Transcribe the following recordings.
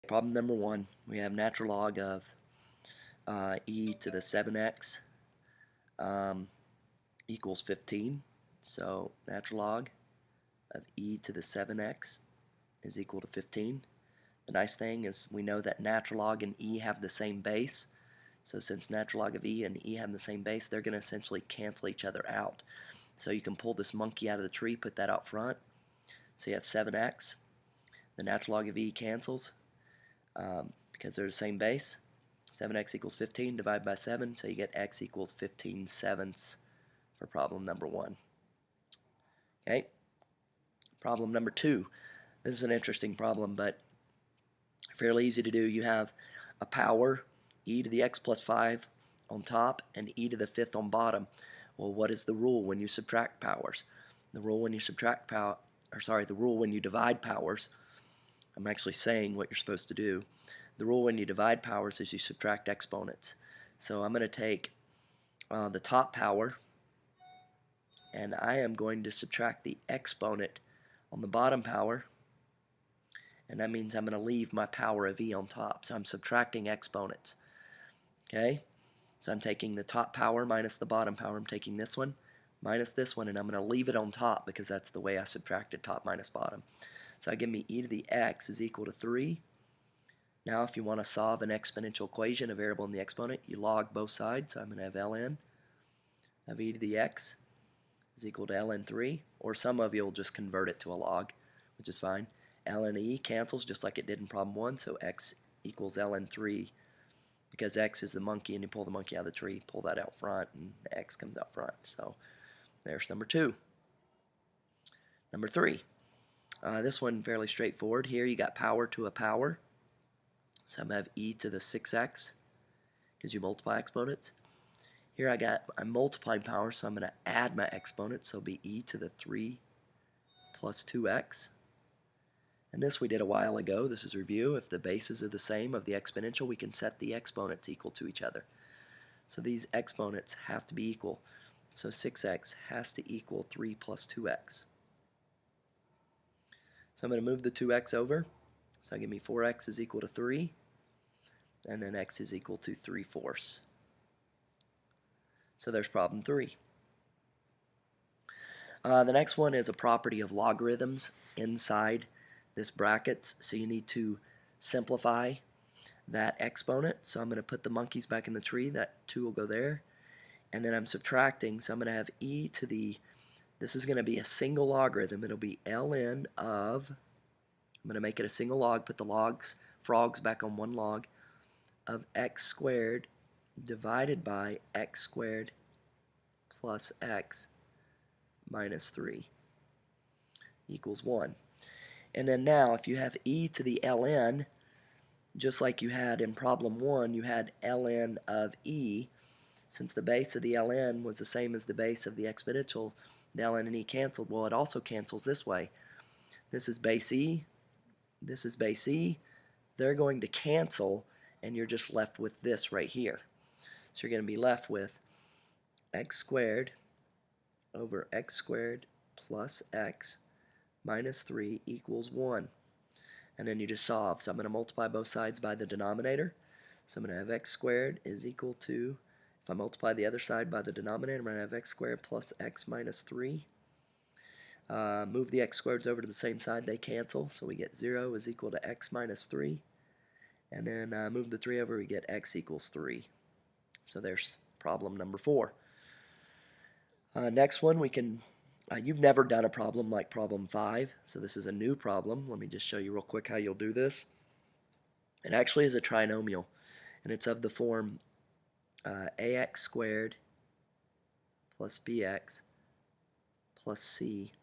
Problem number 1, we have natural log of e to the 7x equals 15. So natural log of e to the 7x is equal to 15. The nice thing is we know that natural log and e have the same base. So since natural log of e and e have the same base, they're going to essentially cancel each other out. So you can pull this monkey out of the tree, put that out front. So you have 7x. The natural log of e cancels because they're the same base. 7x equals 15, divide by 7, so you get x equals 15 sevenths for problem number 1. Okay, problem number 2. This is an interesting problem, but fairly easy to do. You have a power, e to the x plus 5 on top and e to the 5th on bottom. Well, what is the rule when you subtract powers? The rule when you the rule when you divide powers, I'm actually saying what you're supposed to do. The rule when you divide powers is you subtract exponents. So I'm going to take the top power and I am going to subtract the exponent on the bottom power, and that means I'm going to leave my power of e on top. So I'm subtracting exponents. Okay? So I'm taking the top power minus the bottom power. I'm taking this one minus this one, and I'm going to leave it on top because that's the way I subtracted top minus bottom. So that gives me e to the x is equal to 3. Now if you want to solve an exponential equation, a variable in the exponent, you log both sides. So I'm going to have ln of e to the x is equal to ln 3, or some of you will just convert it to a log, which is fine. Ln e cancels just like it did in problem 1, so x equals ln 3 because x is the monkey, and you pull the monkey out of the tree, pull that out front, and the x comes out front. So there's number 2. Number 3. This one fairly straightforward. Here you got power to a power. So I'm going to have e to the 6x because you multiply exponents. Here I'm multiplying power, so I'm going to add my exponents, so it'll be e to the 3 plus 2x. And this we did a while ago. This is review. If the bases are the same of the exponential, we can set the exponents equal to each other. So these exponents have to be equal. So 6x has to equal 3 plus 2x. So I'm going to move the 2x over. So give me 4x is equal to 3. And then x is equal to 3/4. So there's problem 3. The next one is a property of logarithms inside this brackets. So you need to simplify that exponent. So I'm going to put the monkeys back in the tree. That 2 will go there. And then I'm subtracting. So I'm going to have e to the, this is going to be a single logarithm. It'll be ln of, I'm going to make it a single log, put the frogs back on one log, of x squared divided by x squared plus x minus 3 equals 1. And then now if you have e to the ln, just like you had in problem 1, you had ln of e. Since the base of the ln was the same as the base of the exponential, the ln and e canceled. Well, it also cancels this way. This is base e, this is base e. They're going to cancel, and you're just left with this right here. So you're going to be left with x squared over x squared plus x minus 3 equals 1. And then you just solve. So I'm going to multiply both sides by the denominator. So I'm going to have x squared is equal to, if I multiply the other side by the denominator, I'm going to have x squared plus x minus 3. Move the x squareds over to the same side, they cancel. So we get 0 is equal to x minus 3. And then move the 3 over, we get x equals 3. So there's problem number 4. Next one, we can, you've never done a problem like problem 5, so this is a new problem. Let me just show you real quick how you'll do this. It actually is a trinomial, and it's of the form ax squared plus bx plus c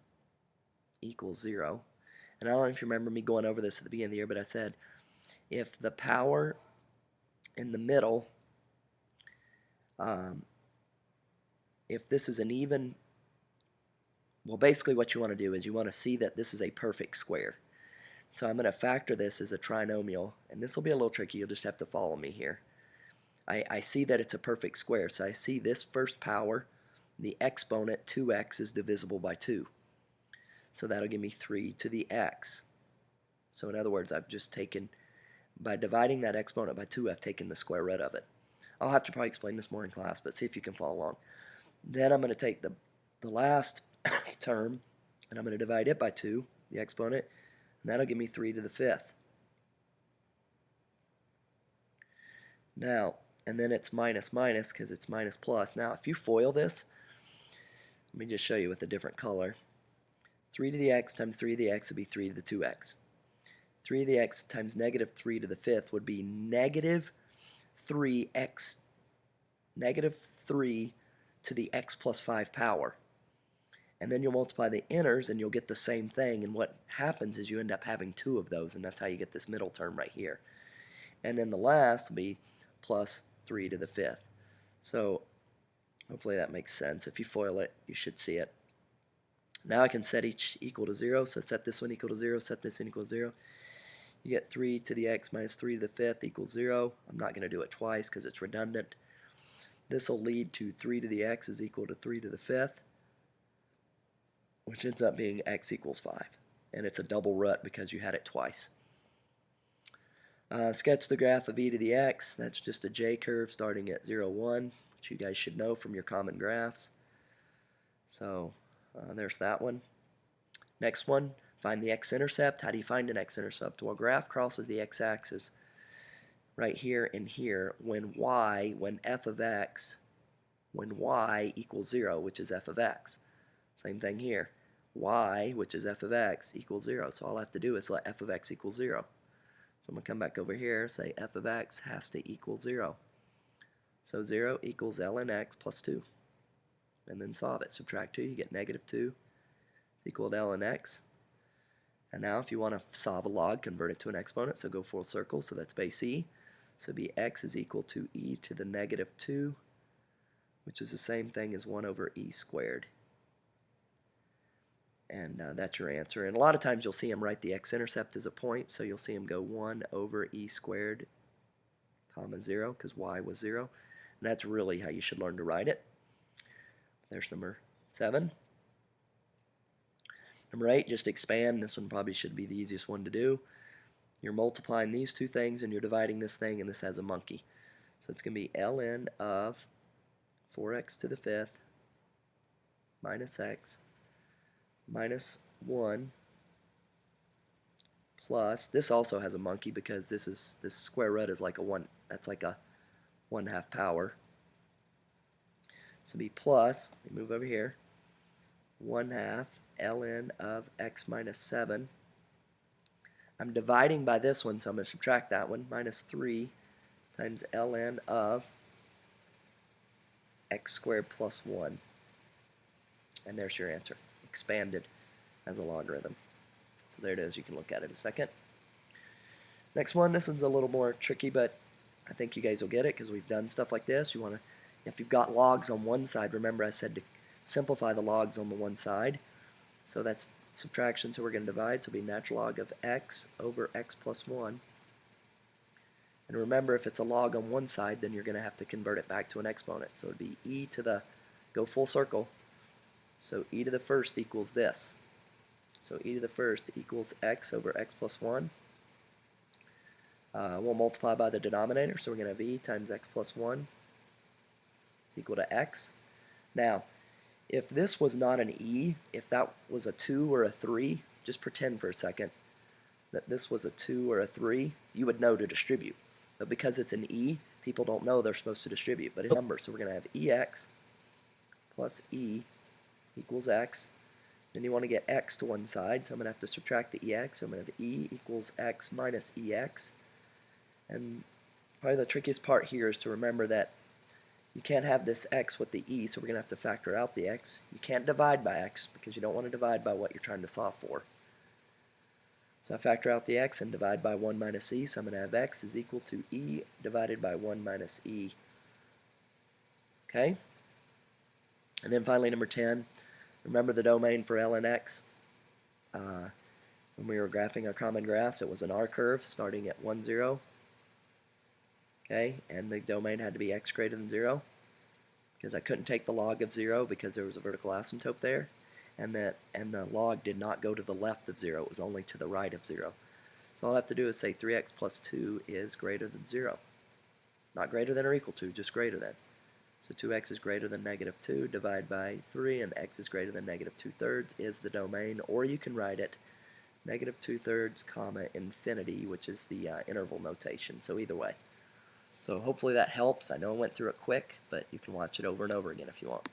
equals 0. And I don't know if you remember me going over this at the beginning of the year, but I said if the power in the middle, if this is an even, well, basically what you want to do is you want to see that this is a perfect square. So I'm going to factor this as a trinomial, and this will be a little tricky. You'll just have to follow me here. I see that it's a perfect square, so I see this first power, the exponent 2x is divisible by 2. So that'll give me 3 to the x. So in other words, I've just taken by dividing that exponent by 2, I've taken the square root of it. I'll have to probably explain this more in class, but see if you can follow along. Then I'm going to take the last term, and I'm going to divide it by 2, the exponent, and that'll give me 3 to the 5th. Now, and then it's minus minus because it's minus plus. Now, if you FOIL this, let me just show you with a different color. 3 to the x times 3 to the x would be 3 to the 2x. 3 to the x times negative 3 to the 5th would be negative 3x, negative 3 to the x plus 5 power. And then you'll multiply the inners and you'll get the same thing, and what happens is you end up having 2 of those, and that's how you get this middle term right here. And then the last will be plus 3 to the 5th. So hopefully that makes sense. If you FOIL it, you should see it. Now I can set each equal to 0, so set this one equal to 0, set this one equal to 0. You get 3 to the x minus 3 to the 5th equals 0. I'm not going to do it twice because it's redundant. This will lead to 3 to the x is equal to 3 to the 5th, which ends up being x equals 5. And it's a double root because you had it twice. Sketch the graph of e to the x. That's just a j-curve starting at 0, 1, which you guys should know from your common graphs. So there's that one. Next one, find the x-intercept. How do you find an x-intercept? Well, a graph crosses the x-axis right here and here when f of x, when y equals 0, which is f of x. Same thing here. Y, which is f of x, equals 0. So all I have to do is let f of x equal 0. So I'm going to come back over here, say f of x has to equal 0. So 0 equals ln x plus 2. And then solve it. Subtract 2, you get negative 2 is equal to ln x. And now if you want to solve a log, convert it to an exponent, so go full circle, so that's base e. So it'd be x is equal to e to the negative 2, which is the same thing as 1 over e squared. And that's your answer. And a lot of times you'll see them write the x-intercept as a point, so you'll see them go 1 over e squared, comma 0, because y was 0. And that's really how you should learn to write it. There's number 7. Number 8, just expand. This one probably should be the easiest one to do. You're multiplying these two things and you're dividing this thing, and this has a monkey. So it's going to be ln of 4x to the 5th minus x minus 1 plus, this also has a monkey because this square root is like a 1, that's like a 1/2 power. So be plus, let me move over here, 1/2 ln of x minus 7. I'm dividing by this one, so I'm going to subtract that one, minus 3 times ln of x squared plus 1. And there's your answer, expanded as a logarithm. So there it is, you can look at it a second. Next one, this one's a little more tricky, but I think you guys will get it because we've done stuff like this. You want to, if you've got logs on one side, remember I said to simplify the logs on the one side. So that's subtraction, so we're going to divide, so it'll be natural log of x over x plus 1. And remember, if it's a log on one side, then you're going to have to convert it back to an exponent. So it would be e to the, go full circle, so e to the first equals this. So e to the first equals x over x plus 1. We'll multiply by the denominator, so we're going to have e times x plus 1 is equal to x. Now, if this was not an e, if that was a 2 or a 3, just pretend for a second that this was a 2 or a 3, you would know to distribute. But because it's an e, people don't know they're supposed to distribute. But it's a number, so we're going to have ex plus e equals x. Then you want to get x to one side, so I'm going to have to subtract the ex. So I'm going to have e equals x minus ex. And probably the trickiest part here is to remember that you can't have this x with the e, so we're going to have to factor out the x. You can't divide by x because you don't want to divide by what you're trying to solve for. So I factor out the x and divide by 1 minus e, so I'm going to have x is equal to e divided by 1 minus e. Okay? And then finally number 10, remember the domain for ln x. When we were graphing our common graphs, it was an R curve starting at 1, 0. Okay, and the domain had to be x greater than 0 because I couldn't take the log of 0 because there was a vertical asymptote there, and the log did not go to the left of 0, it was only to the right of 0. So all I have to do is say 3x plus 2 is greater than 0. Not greater than or equal to, just greater than. So 2x is greater than negative 2, divide by 3, and x is greater than negative 2/3 is the domain, or you can write it negative 2/3, comma, infinity, which is the interval notation, so either way. So hopefully that helps. I know I went through it quick, but you can watch it over and over again if you want.